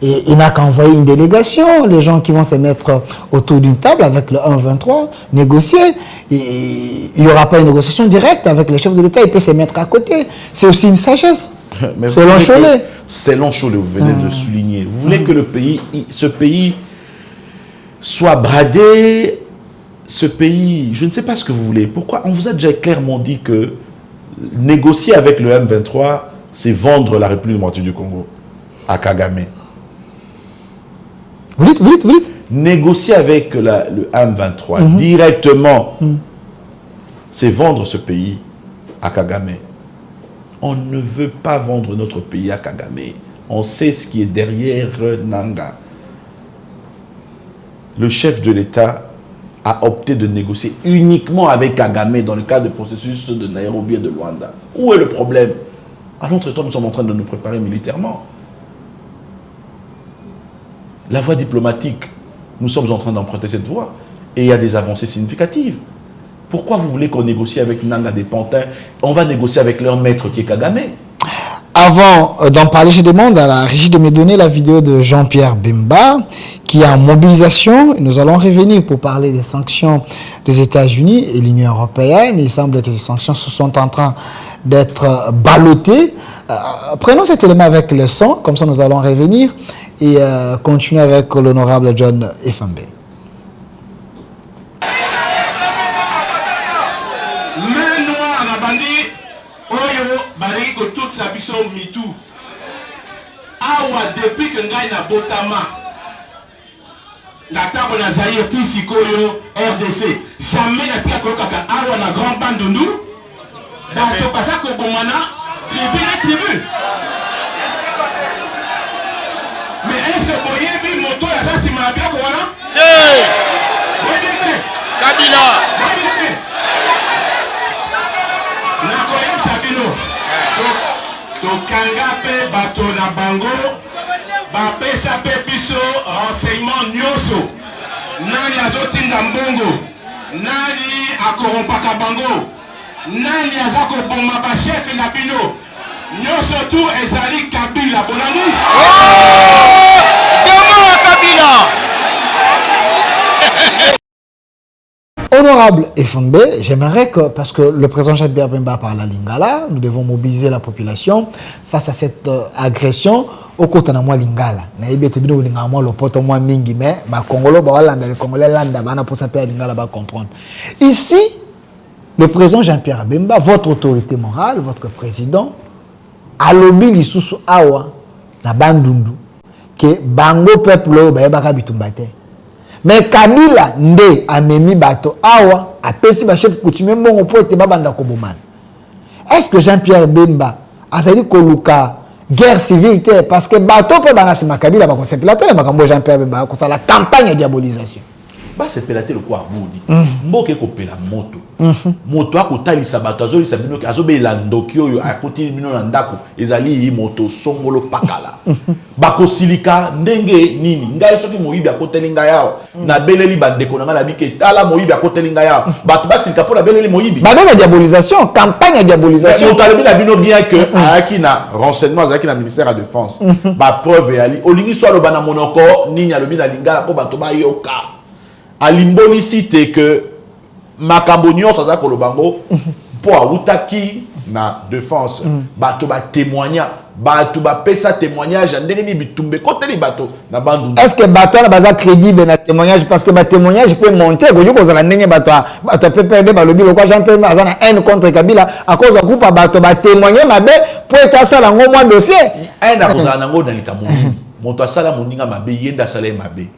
Et il n'a qu'à envoyer une délégation, les gens qui vont se mettre autour d'une table avec le 1-23, négocier. Il n'y aura pas une négociation directe avec le chef de l'État, il peut se mettre à côté. C'est aussi une sagesse. C'est Cholet. C'est Cholet, vous venez de souligner. Vous voulez que ce pays soit bradé, ce pays, je ne sais pas ce que vous voulez. Pourquoi? On vous a déjà clairement dit que négocier avec le M23, c'est vendre la République démocratique du Congo à Kagame. Vous dites. Négocier avec le M23 directement, c'est vendre ce pays à Kagame. On ne veut pas vendre notre pays à Kagame. On sait ce qui est derrière Nanga. Le chef de l'État a opté de négocier uniquement avec Kagame dans le cadre du processus de Nairobi et de Luanda. Où est le problème? À l'entretemps, nous sommes en train de nous préparer militairement. La voie diplomatique, nous sommes en train d'emprunter cette voie. Et il y a des avancées significatives. Pourquoi vous voulez qu'on négocie avec Nanga des Pantins? On va négocier avec leur maître qui est Kagame. Avant d'en parler, je demande à la régie de me donner la vidéo de Jean-Pierre Bemba qui est en mobilisation. Nous allons revenir pour parler des sanctions des États-Unis et l'Union européenne. Il semble que ces sanctions sont en train d'être ballottées. Prenons cet élément avec le son, comme ça nous allons revenir et continuer avec l'honorable John Efambe. Awa depuis que ngai na botama natako na Zaire tisikoyo RDC jamais natika kokaka awa na grand bandundu bato pasa ko bomana tribu mais est-ce que boyebi moto ya sasi mabia ko wana Kabila na koyem sabino tokanga pe bato na bango bapesa pe biso renseignement nyonso nani azotinda mbongo nani akorompaka bango nani aza koboma bashefe na bino nyonso tu ezali Kabila bonani Kabila. Honorable Efambe, j'aimerais que, parce que le président Jean-Pierre Bemba parle à Lingala, nous devons mobiliser la population face à cette agression au côté de moi Lingala. Naïbé te bino Lingala moi le poto moi mingi mais ba Congolo ba Hollande les Congolais landa ba na pour s'appeler Lingala ba comprendre. Ici, le président Jean-Pierre Bemba, votre autorité morale, votre président, a lobby lisusu awa na bandundu que bango peuple ba yeba ka bitumbate. Mais Kabila nde amemi bato awa apesi ba chef coutumier mbongo po ete babanda ko bomana. Est-ce que Jean-Pierre Bemba azali koluka guerre civile te parce que bato pe bana sima Kabila ba konsepela te makambo Jean-Pierre Bemba ko sala campagne de diabolisation. Ba se pelate le kwa boni. Mboke ko pela moto. Moto akotalisa bato azolisa bino azobela ndoki oyo akoti bino na ndako ezali moto songolo pakala. Bako silika ndenge nini ngai soki moyibi akoteli ngai yao na beleli bandeko na bike tala moyibi akoteli ngai yao bato basilika po na beleli moyibi ba de diabolisation campagne de diabolisation moto alobi na bino bien que ayaki na renseignement azaki na ministère de la défense ba preuve yali olingi so aloba na monoko nini alobi na lingala po bato bayoka alimboli cité que makambo nyonso azaka kolobango po awutaki na défense bato ba témoigner bato ba pesa témoignage ndenge ni bitumbe côté li bato na bandu. Est-ce que bato na baza crédible na témoignage parce que ba témoignage peut monter ko joko za ndenge bato peut perdre ba lobi lokwa Jean-Pierre Bemba na haine contre Kabila à cause de groupe bato ba témoigner mabe pour être ça la ngo moi dossier haine à cause na ngo na likamoni moto asala moninga mabe yenda sala mabe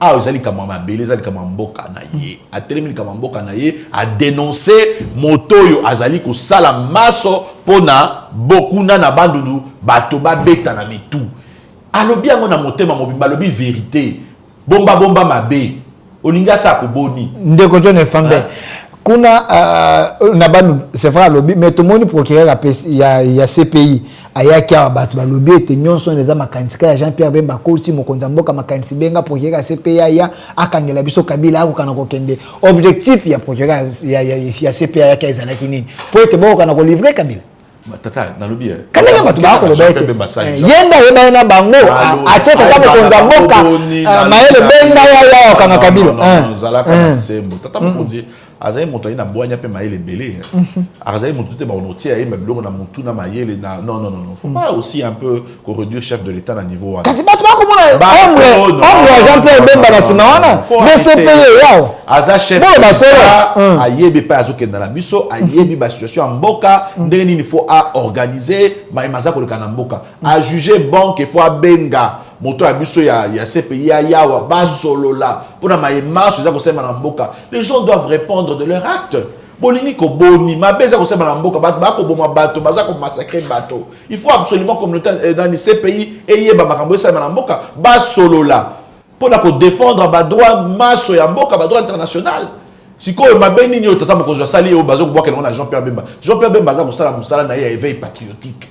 ah ozali kama mabele ezali kama mboka na ye atelemi kama mboka na ye a dénoncer motoyo azali ko sala maso pona bokuna na bandundu bato ba beta na mitu alobi yango na motema mobimba alobi vérité bomba mabe olinga sa ko boni ndeko John Efambe kuna na bandu c'est vrai alobi mais tout le monde procureur il y a CPI ayaki bato ba lobby ete nyonso neza makanisika ya Jean-Pierre Bemba koti mokonza mboka makanisi benga procureur CPI ya akangela biso Kabila akokana kokende objectif ya procureur ya CPI ya kaizana kinini po ete boko kana ko livrer Kabila Tata, dans le bien. Quand il y a un bateau, yenda yeba na bango, ato tata mokonza mboka, maele benga ya kanga kabilo. Non, zala kana sembo. Tata mokonzi, azaye moto ina boanya pe maele belé. Azaye moto te ba onotia e mabilo na montu na maele na non. Faut pas aussi un peu qu'on réduire chef de l'état à niveau. Kasi bato ba komona ombre Jean-Pierre Bemba na sinawana, mais c'est payé yao. Aza chef de l'état, ayebi pa azokenda na biso, ayebi ba situation en mboka, ndenge nini faut à organiser, ma maza ko le kana mboka. A juger bon qu'il faut à benga. Moto ya biso ya CPI ya yawa ba solo là. Pour na maïma so za ko sema na mboka. Les gens doivent répondre de leur acte. Bolini ko boni, ma beza ko sema na mboka, ba ko boma bato, baza ko massacrer bato. Il faut absolument communauté dans les CPI et yeba makambo sema na mboka ba solo là. Pour défendre ba droit maso ya mboka, ba droit international. Si ko mabeni ni otata mo ko zo sali o bazo ko boka na Jean-Pierre Bemba. Jean-Pierre Bemba za ko sala musala na éveil patriotique.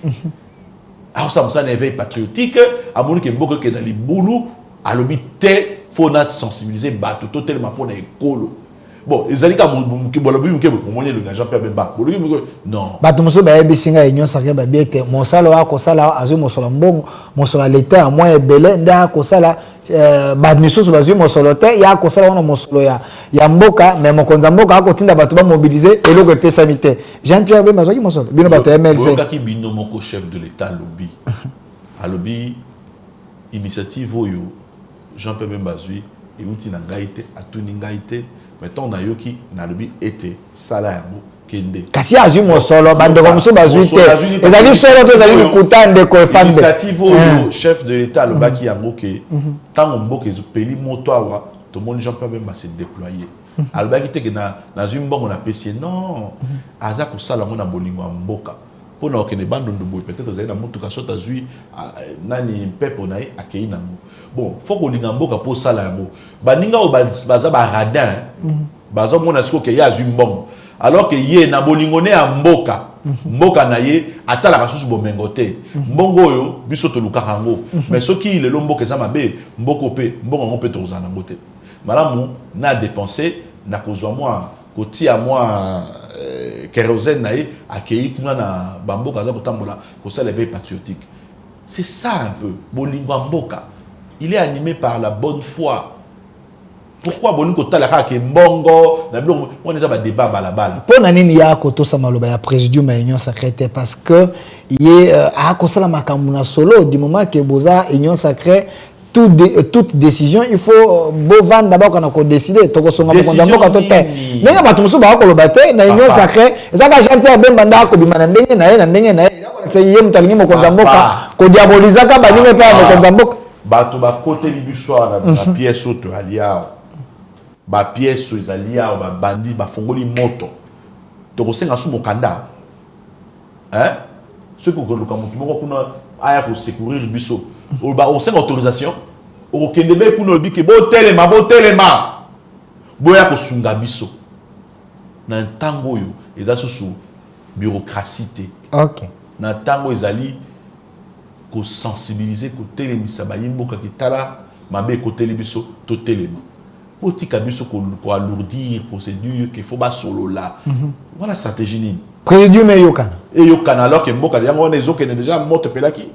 Alors ça me éveil patriotique, à mon que beaucoup que dans les boulot, à l'obité, faut sensibiliser bateau totalement pour les écoles. Bon, ils allaient comme le Jean-Pierre Bemba. Non. Bato muso ba ebisinga union sacrée ba biete mon sala wa ko sala azu mo sala mbongo mo sala l'état à moins belé nda ko sala ba misusu bazu mo sala te ya ko sala ona mo sala ya mboka mais mo konza mboka ko tinda bato ba mobiliser eloko pesa mité Jean-Pierre Bemba zo ki mo sala bino bato MLC ko ki bino moko chef de l'état lobby a lobby initiative oyo Jean-Pierre Bemba zui et outi na ngaite atuni ngaite mettons na yoki na lobby été sala ya kende kasi azu mo solo bande ko muso bazui te ezali solo to ezali kutande ko fande initiative oyo chef de l'état le baki yango ke tant mboka ezopeli moto awa to mon Jean-Pierre Bemba se déployer albaki te ke na zumbongo na pesi non aza ko sala mona bolingo mboka pour na okene bando ndobo peut-être ezali na mutuka sota zui nani pepo na ye akei nango bon faut ko linga mboka pour sala yango baninga o baza ba radin baza mona siko ke ya zumbongo alors que yé na bolingo ne ya mboka mboka na ye atala kasusu bomengo te mbongo oyo biso to lukaka ngo mais soki le mboka za mabe mboko pe mbongo ngo pe to zana ngote malamu na dépenser na kozwa moi kotia moi kérosène na ye akei kuna na bamboka za kotambola ko ça l'éveil patriotique c'est ça un peu bolingo mboka il est animé par la bonne foi. Pourquoi bolingo talaka ke mbongo na biloko on est ça ba débat balabala pour na nini ya ko to samaloba ya présidium ya union sacrée parce que yé a ko sala makambu na solo du moment que boza union sacrée toute décision il faut bo vendre d'abord quand on décider to ko songa mo konza mboka to te nenga bato musu ba ko lobate na union sacrée ezaka Jean-Pierre Bemba nda ko bimana ndenge na ye c'est yé mutalingi mo konza mboka ko diabolizaka baninga pe mo konza mboka bato ba côté libuswa na pièce auto alia ba pièce ezalia ba bandi ba fongoli moto to ko senga su mokanda hein ce que ko mutu moko kuna aya ko secourir biso o ba on senga autorisation o kende be kuna bi ke bo telema boya ko sunga biso na ntango yo eza susu bureaucratie te OK na ntango ezali ko sensibiliser ko telemisa ba yimboka kitala mabe ko telebiso to telema Otika biso ko alourdir procédure qu'il faut ba solo là. Voilà stratégie ni. Prédium e yokana. Et yokana alors que mboka yango on ezoke déjà moto pelaki.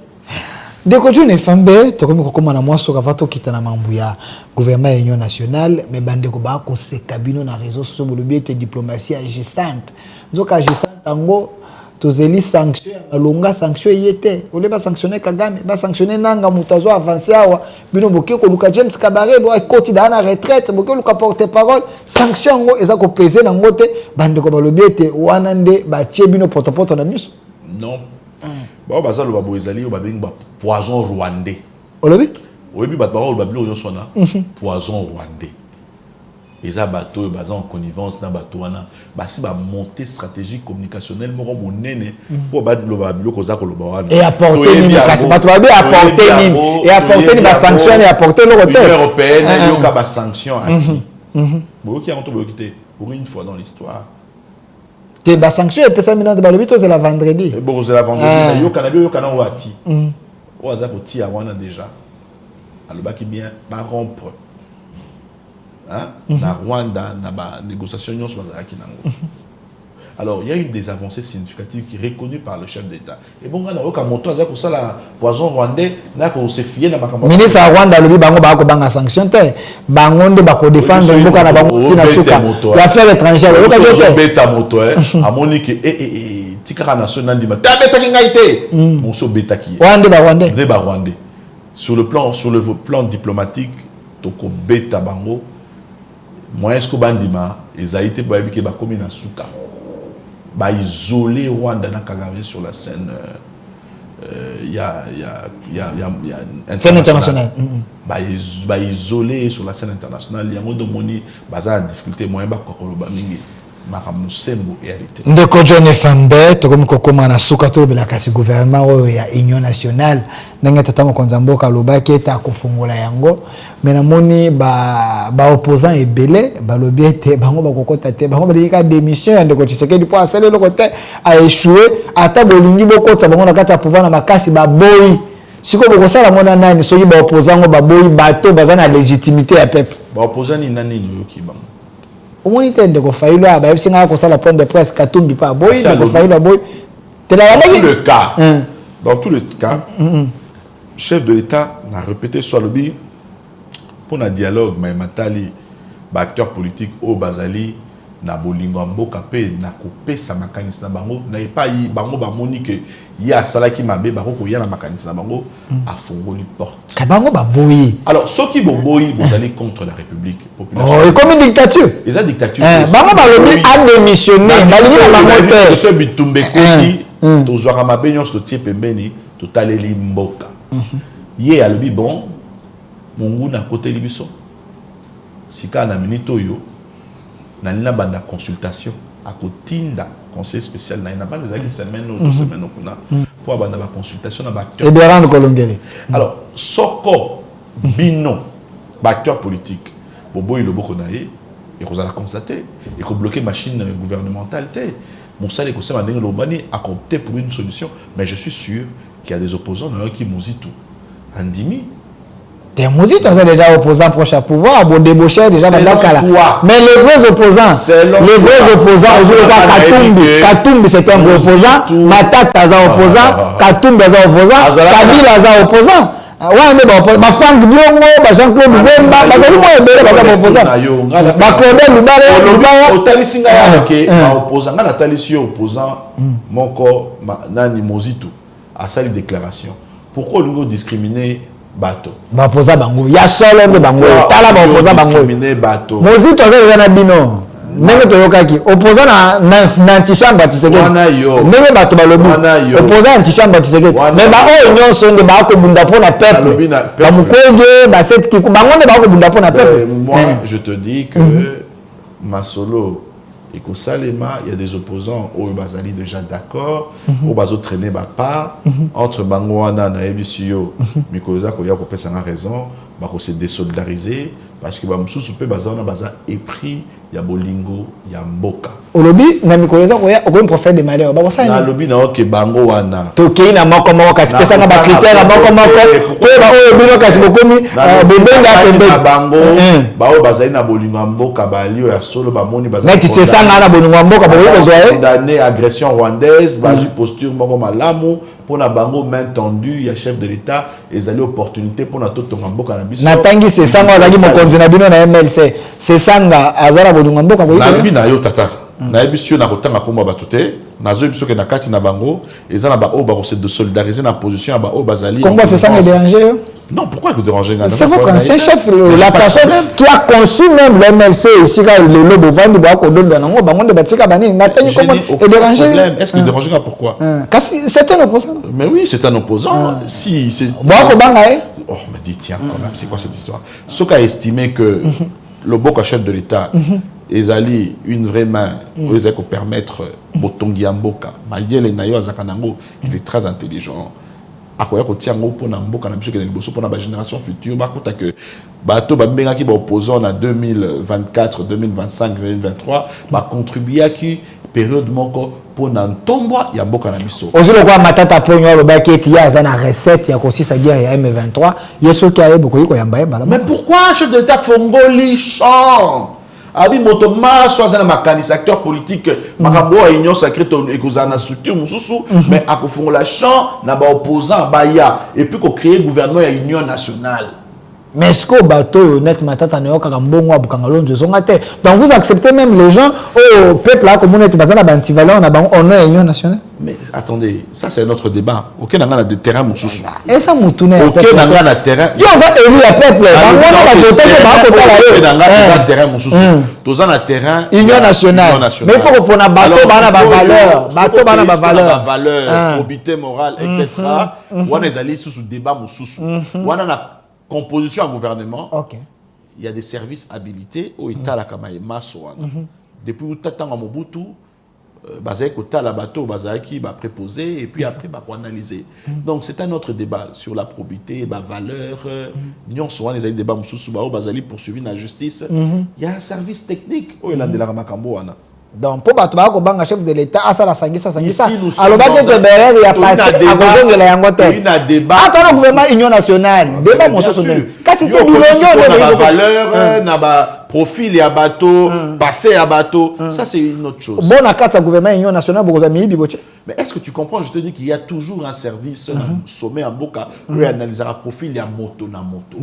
Deko jone fambe to komi ko komana mwaso ka vato kitana mambu ya gouvernement ya union nationale mais bande ko ba ko se kabino na réseaux sociaux bolobi te diplomatie agissante. Nzoka agissante tango tozeli sanction longa sanction yete ole ba sanctionner Kagame ba sanctionner nanga mutazo avancer awa bino boke ko luka James Kabaré bo koti dana retraite boke luka porte parole sanction ngo eza ko peser na ngote bande ko balobi ete wana nde ba tie bino potopoto na miso non ba ba zalo ba bo ezali ba benga poison rwandais olobi oyebi ba parole ba bilo yo sona poison rwandais eza bateau basé en connivence na bateau wana basi ba montée stratégique communicationnelle moko monene pour ba biloko za ko loba wana et apporter ni kasi bateau ba apporter ni et apporter ni ba sanction et apporter le hôtel européenne yo ka ba sanction ati bo ki a onto bo kité pour une fois dans l'histoire te ba sanction et pesa minute ba lobito c'est la vendredi et bon c'est la vendredi yo kana wati o za ko ti a wana déjà aloba ki bien ba rompre hein na Rwanda na ba négociation nyonso bazaki nango Alors, il y a une des avancées significatives qui est reconnue par le chef d'État. Et bon, on a aucun moto, pour ça, la poison rwandais, n'a qu'on se fier dans ma ministre à Rwanda, le bango banga sanction, bango de bako défendre, bango na bango tina suka. L'affaire étrangère, le cas de beta moto, à Monique et Tikara national dit, t'as beta qui n'a été, mon so beta qui est. Rwandais. Sur le plan diplomatique, toko beta bango, moi est-ce que bandima, ils a été baïbi qui ba commis na suka. Bah isoler Rwanda na Kagame sur la scène il y a scène internationale. Bah isoler sur la scène internationale il y a donc moni baza difficulté moyen ba kokoloba mingi makamusembo réalité ndeko John Fambe to comme kokoma na suka to bela kasi gouvernement ya union nationale ndenge tata mokonza mboka lobaki eta kofungola yango mais na moni ba opposant ebele ba lobi ete bango ba kokota te bango ba démission ndeko Tshisekedi po asale le côté a échoué ata bolingi bokota bango na kata pouvoir na makasi ba boy siko bokosala mona nani soki ba opposant ngo ba boy bato bazana légitimité ya peuple ba opposant ni nani yoki bango au moins il de Kofaïlo a baïb singa ko sala point de presse Katumbi pas boy de Kofaïlo boy dans tout le cas chef de l'État n'a répété soit le bi pour un dialogue mais matali ba acteur politique au bazali na bolingo mboka pe na kopé sa makanisi na bango na pas yi bango ba moni que ya sala ki mabe ba ko ya na makanisi na bango a fongoli porte ka bango ba boyi alors ceux qui boyi vous allez contre la République population oh et comme une dictature les dictature bango ba lobi a démissionné ba lingi na bango te ce bitumbe koti to zwaka mabe nyonso to tie pembeni to taleli mboka ye alobi bon mungu na côté libiso sika na minito yo na nina banda consultation à kotinda conseil spécial na ina pas des années semaine ou 2 semaines kuna pour banda ba consultation na ba et bien rendre Kolongeli alors soko bino ba acteur politique bobo il loboko na ye et qu'on a constaté et qu'on bloquer machine gouvernementale té mon sale ko sema ndenge lobani a opté pour une solution mais je suis sûr qu'il y a des opposants qui mozitu andimi T'es musique, tu as déjà opposant proche à pouvoir, bon débauché déjà dans le cas. Mais les vrais opposants, aujourd'hui, Katumbi c'est un vrai opposant, Matak est un opposant, Katumbi est un opposant, Kabila est un opposant. Ouais, mais bon, ma Franck Biongo, Jean-Claude Vemba, bazali moi ebele opposant. Ba Claude Lubare, otalisinga ke opposant, ngana talisi opposant moko nani mozitu a sali déclaration. Pourquoi nous discriminer bato ba poza bango ya solo de bango tala ba poza bango bato mozi to za na bino ndenge to yokaki opposant na Tshisekedi Tshisekedi ndenge bato balobi opposant Tshisekedi Tshisekedi mais ba o nyonso nde ba ko bunda pona peuple ba mukwege ba set ki bango nde ba ko bunda pona peuple. Moi je te dis que Masolo et qu'au Salema, il y a des opposants au Bazali déjà d'accord, au Bazo traîner pas entre Bangouana et Ebisio, Mikoza, Koya, Kopé, ça a raison, Bako s'est désoldarisé, parce que Bamsou Soupé, Bazana, Baza est pris, il y a Bolingo, il y a Mboka. Au lobby, Namikoza, Koya, au grand prophète de malheur, Babosa. Dans le lobby, n'a aucun Bangouana. Toké, n'a pas comment, parce que ça n'a pas critère, n'a pas comment, toi, au lobby, kasi bokomi, Bébé, Bango, Bao Bazali, na Bolingo, Mboka, Balio, ya Solo, Bamoni, Bazali. Mais tu sais ça, n'a pas Bolingo, Mboka, condamné agression rwandaise, basé posture Moko Malamu, pour la Bango, main tendue, il y a chef de l'État, et ils ont opportunité pour la Toto Mboka, Natangi, c'est ça, moi, Zagi, mon continent, na MLC, c'est ça, Azara, Bolingo, Mboka, Nabi, na yo, tata. Na ebisio na kotanga komba batute nazo ebisio ke na kati na bango ezana ba o ba se de solidariser na position ba o bazali. Comment c'est ça me déranger? Non, pourquoi vous dérangez? C'est votre ancien chef, la personne qui a conçu même le MLC ici le lobo vandi ba ko donda nango bango de batika bani natangi comment est dérangé? Est-ce qu'il dérangera pourquoi? C'est un opposant. Mais oui, c'est un opposant. Si c'est oh, me dit tiens quand même, c'est quoi cette histoire? Ce qu'a estimé que le beau chef de l'État ezali une vraie main pour permettre Botongi Mboka Mayele Nayo Azakanango, il est très intelligent. Akoya ko tiango pona mboka na biso ke liboso pona ba génération future ba kota que bato ba benga ki ba opposant na 2024 2025 2023 ba contribuer ki période moko pona ntombwa ya mboka na biso. Ozilo kwa matata ponyo lo ba ki ya za na recette ya kosisa guerre ya M23 yeso ki aye boko yiko yamba yamba. Mais pourquoi chef de l'État Fongoli chant Abi motoma soit un acteur politique, makambo a union sacrée et kozana structure mususu, mais à la champ na ba opposant baya et puis qu'on crée gouvernement et union nationale. Mais est-ce que bateau honnêtement tata ne yoka mbongo abukangalo zonga te. Donc vous acceptez même les gens au peuple là comme on est bazana ba antivalent na ba on a union nationale. Mais attendez, ça c'est notre débat. OK nanga na de terrain mususu. Et ça mutune OK nanga na terrain. Yo ça élu la peuple. On va voter ba ko la nanga na terrain mususu. Toza na terrain union nationale. Mais il faut que pour na bateau bana ba valeur, bateau bana ba valeur, probité morale etc. Wana ezali sous débat mususu. Wana na composition en gouvernement, il y a des services habilités au État la Kamae Massoana. Depuis le temps à Mobutu, basé côté la bateau, basé qui va préposer et puis après va analyser. Donc c'est un autre débat sur la probité, la valeur. Nous souvent les débats Moussouba, basé poursuivi la justice. Il y a un service technique au Elan de la Ramakamboana. Donc, pour battre le chef de l'État, à ça la sangisa. Alors, il y a passé à cause de la yangote. Il y a débat. Attends, le gouvernement Union nationale. Débat, mon cher. Quand c'est une valeur, n'a profil à bateau, passé à bateau, ça c'est une autre chose. Bon, à quatre gouvernement Union nationale, vous avez mis mais est-ce que tu comprends? Je te dis qu'il y a toujours un service sommet en Boka pour analyser un profil, il y a moto na moto.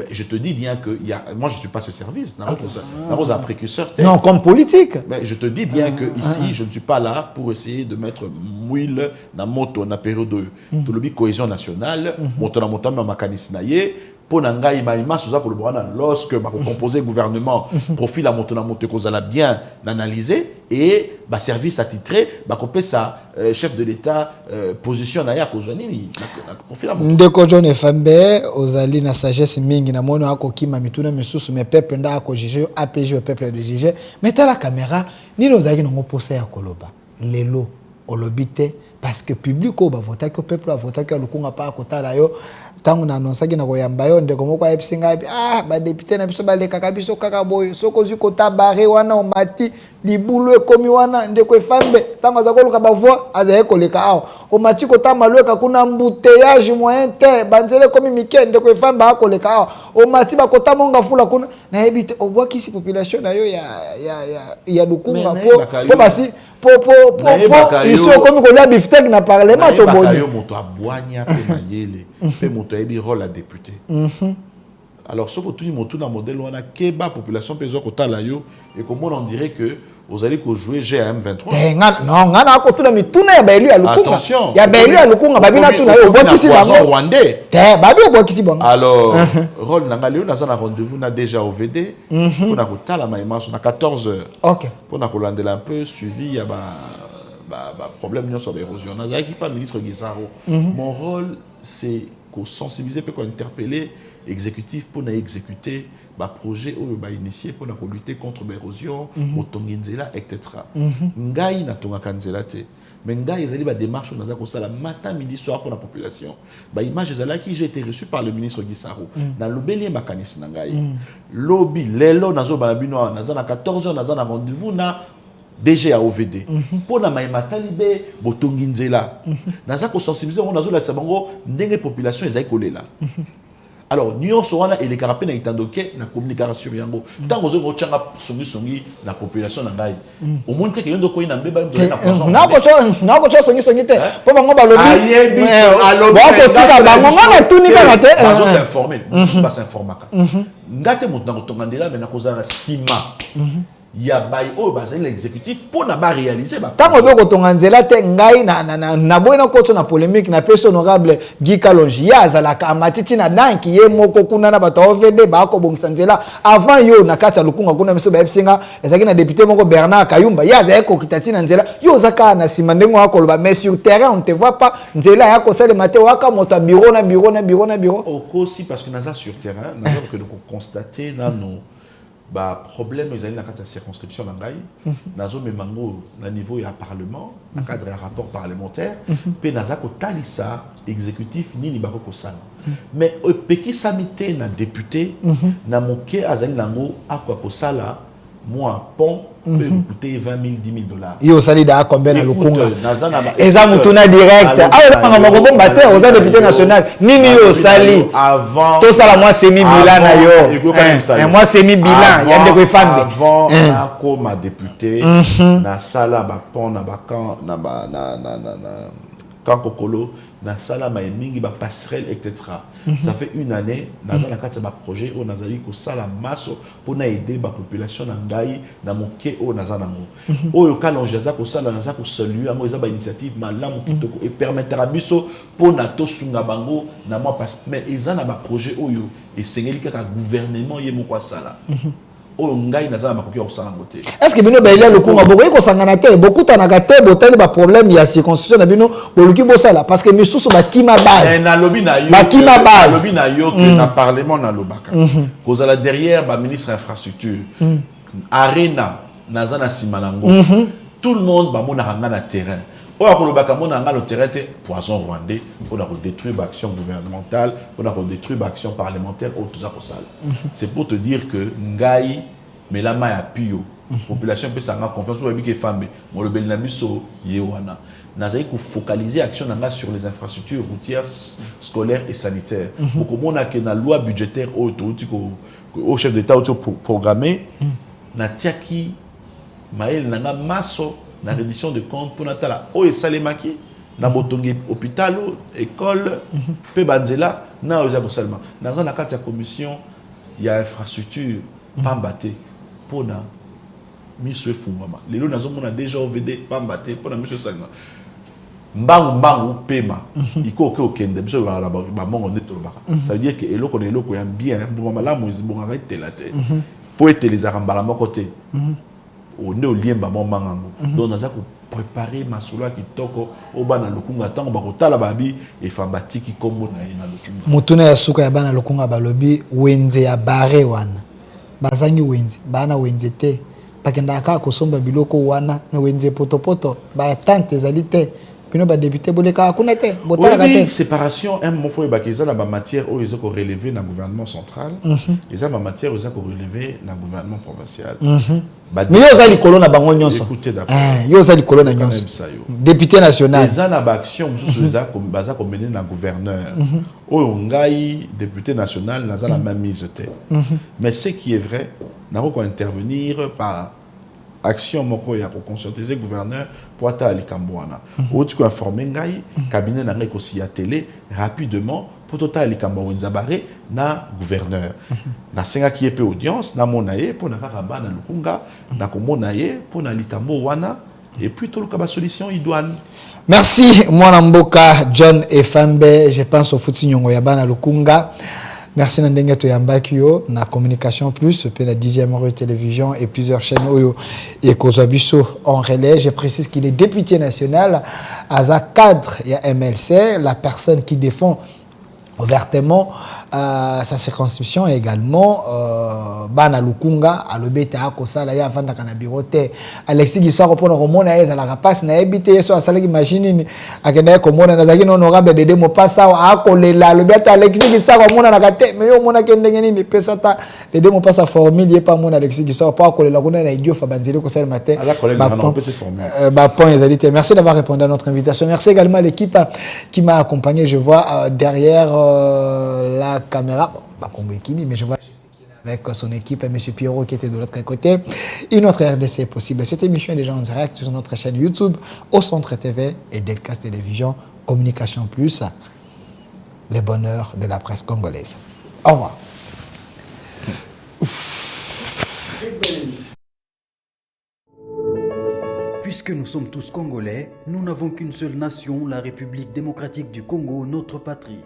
Je te dis bien que moi je ne suis pas ce service. Un précurseur. Non, comme politique. Mais je te dis bien que ici, je ne suis pas là pour essayer de mettre mouille dans moto, dans la période de lobby cohésion nationale, moto na moto, ma kanisnaye. Pour nangai maïma souza pour le bwana lorsque ba composer gouvernement profil à monter qu'on a bien analysé et ba service attitré ba copé sa chef de l'État position na ya kozwani profil à ndeko John Fambe ozali na sagesse mingi na mono akokima mituna misusu mais peuple nda akojije APG au peuple de juger mettez la caméra ni nos aïe n'ont posé à koloba lelo olobite parce que public au voter que peuple a voté que le kunga pas kota la yo tangu na annonce ki na koyamba yo ndeko moko epsinga ba député na biso ba le kaka biso kaka boy soko zi kota baré wana omati libulu ekomi wana ndeko efambe tangu za koluka ba voix azaye koleka awo omati kota malweka kuna embouteillage moyen te banzele komi mike ndeko efambe akoleka awo omati ba kota monga fula kuna na ebite obwaki si population na yo ya lukunga po basi po ici comme ko la biftek na parlement to boni yo moto abwanya pe na yele pe moto ebi rôle à député. Alors ce que tout le monde na modèle wana keba population peso kota la yo et comment on dirait que vous allez jouer GM23. Non, ngana ko tuna mituna ya baelu ya lukunga. Attention. Ya baelu ya lukunga babina tuna yo bokisi bango rwandais. Te babi obokisi bango. Alors rôle na ngaleo na za rendez-vous na déjà au VD pour na kotala maïma sur na 14h. OK. Pour na kolandela un peu suivi ya problème sur l'érosion. Na za qui pas ministre Guizaro. Mon rôle c'est qu'on sensibiliser peut qu'on interpeller exécutif pour exécuter ba projet ou ba initié pour lutter contre l'érosion, motonginzela etc. Ngai na tonga kanzela te. Mais ngai ezali ba démarche na za ko sala matin midi soir pour la population. Ba image ezala qui j'ai été reçu par le ministre Guissaro dans lobeli makanis na ngai. Lobby lelo nazo ba bino na za na 14h na za na rendez-vous na DG à OVD. Pour na maïma talibé botonginzela. Na za ko sensibiliser on nazo la sabango ndenge population ezali kolela. Alors, nous sommes et les carapés na itandoké na communication yango. Tant que vous avez songi la population nangai. Au moins que yondo ko ina mbeba ndo na poison. Na ko songi te. Po bango ba lobi. Ba ko tika bango na tunika na te. Bazo s'informer. Nous pas s'informaka. Ngate mutna ko tongandela mais na kozala sima. Ya bay o bazali l'exécutif pour na ba réaliser ba tango doko tonganzela te ngai na boina ko na polémique na peso honorable Guy Kalonji ya zalaka amatiti na danki ye moko kuna na bato OVD ba ko bongsanzela avant yo na kata lukunga kuna miso ba epsinga ezaki na député moko Bernard Kayumba ya za ko kitati na nzela yo zaka na simandengo akoloba mais sur terrain on te voit pas nzela ya ko sale maté waka moto bureau na bureau aussi parce que naza sur terrain naza que nous constater dans nos problème ils allaient dans la circonscription nangai nazo memango na niveau ya parlement na cadre un rapport parlementaire pe nazako talisa exécutif nini bako sana mais peki samité na député na moké azali nango akwa kosala moi, pont peut coûter 20 000, 10 000 $. Yo sali da combien na lukunga? Eza mutuna direct. Ah on va ngomba matin aux députés national. Nini yo sali avant tout ça la moi semi bilan na yo. Moi semi bilan ya ndeko fambe. Avant na comme député na sala ba pont na ba camp na ba na quand Kokolo na sala ma mingi ba passerelle etc. Ça fait une année na za na kati ba projet o nazali ko sala maso pour na aider ba population na ngai na moke o na za na mo. O yo kalonge za ko sala na za ko saluer amo za ba initiative malamu kitoko et permettra biso pour na to sunga bango na moi parce mais eza na ba projet o yo et sengeli kaka gouvernement ye mo kwa sala. Est-ce que bino baila le kunga boko ko sangana te beaucoup tanaka te botali ba problème ya circonstitution na bino boluki bosala parce que misusu ba kima base na lobby na yo ba kima base lobby na yo que na parlement na lobaka kozala derrière ba ministre infrastructure arena na zana simanango tout le monde ba mona ranga na terrain o akolobaka mona ranga le terrain te poison rwandais pour la détruire l'action gouvernementale pour la détruire l'action parlementaire au tout ça ko sala c'est pour te dire que ngai mais la main à pio population peut s'en confiance pour que femme mon le bel na biso yewana nazali ko focaliser action nanga sur les infrastructures routières scolaires et sanitaires pour que mona que na loi budgétaire au chef d'état au programmé na tiaki mael nanga maso la reddition de comptes pour Natala. Oh, et Salemaki, na botongi hôpital, école, pe banzela, na ozabo seulement. Dans la carte de commission, il y a infrastructure, pambate, pour na monsieur Fumama. Les lots on a déjà OVD, pambate, pour na monsieur Sagma. Mbangu pema, il faut que okende, monsieur va la mongo neto baka. Ça veut dire que eloko na eloko ya bien, bon mala mo bon arrêter la tête. Pour être les arambala mon côté. On est au lien bamon mangango donc on a préparé masula kitoko au bana lukunga tango bakotala babi et fambati ki kombo na ina lukunga mutuna ya suka ya bana lukunga balobi wenze ya bare wana bazangi wenze bana wenze te pakenda ka kosomba biloko wana na wenze potopoto ba tante zalite pino ba député boleka kuna te botala ka te séparation un mot faut bakeza na ba matière o ezako relever na gouvernement central eza ba matière ezako relever na gouvernement provincial mais yo za likolo na bango nyonso écoutez d'accord yo za likolo na nyonso député national eza na ba action mususu eza comme baza ko mener na gouverneur o ngai député national na za la même mise te mais ce qui est vrai na ko intervenir par action moko ya ko conscientiser gouverneur pour ata likambwana o tu ko informer ngai cabinet na ngai ko si ya télé rapidement pour total likambo wenzabare na gouverneur na senga qui est peu audience na monaye pour na karaba na lukunga na komonaye pour na likambo wana et puis tout le kaba solution idoine. Merci mwana mboka John Efambe, je pense au futi nyongo ya bana lukunga. Merci Nandenge Toyambaki yo na Communication Plus, puis la 10e heure de télévision et plusieurs chaînes Oyo et Kozabiso en relais. Je précise qu'il est député national à sa cadre il y a MLC, la personne qui défend ouvertement sa circonscription également bana lukunga alobete akosala ya vanda kana birote Alexis Gisaro pona komona eza la rapace na ebite so asalaki machine ni akenda komona na zaki honorable Dede Mopasa akolela alobete Alexis Gisaro mona na kate mais yo mona kendenge nini pesa ta Dede Mopasa formule ye pa mona Alexis Gisaro pa akolela kuna na idio fa banzeli ko sala matin ba point ezalité. Merci d'avoir répondu à notre invitation. Merci également à l'équipe qui m'a accompagné. Je vois derrière la caméra, pas mais je vois avec son équipe, M. Pierrot qui était de l'autre côté. Une autre RDC est possible. Cette émission est déjà en direct sur notre chaîne YouTube, au Centre TV et Delcast Télévision, Communication Plus, les bonheurs de la presse congolaise. Au revoir. Puisque nous sommes tous Congolais, nous n'avons qu'une seule nation, la République démocratique du Congo, notre patrie.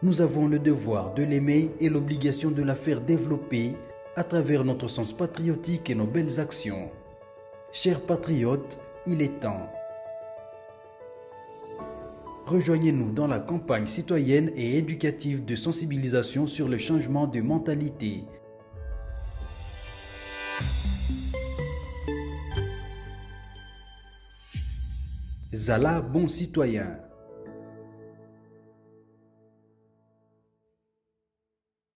Nous avons le devoir de l'aimer et l'obligation de la faire développer à travers notre sens patriotique et nos belles actions. Chers patriotes, il est temps. Rejoignez-nous dans la campagne citoyenne et éducative de sensibilisation sur le changement de mentalité. Zala bon citoyen.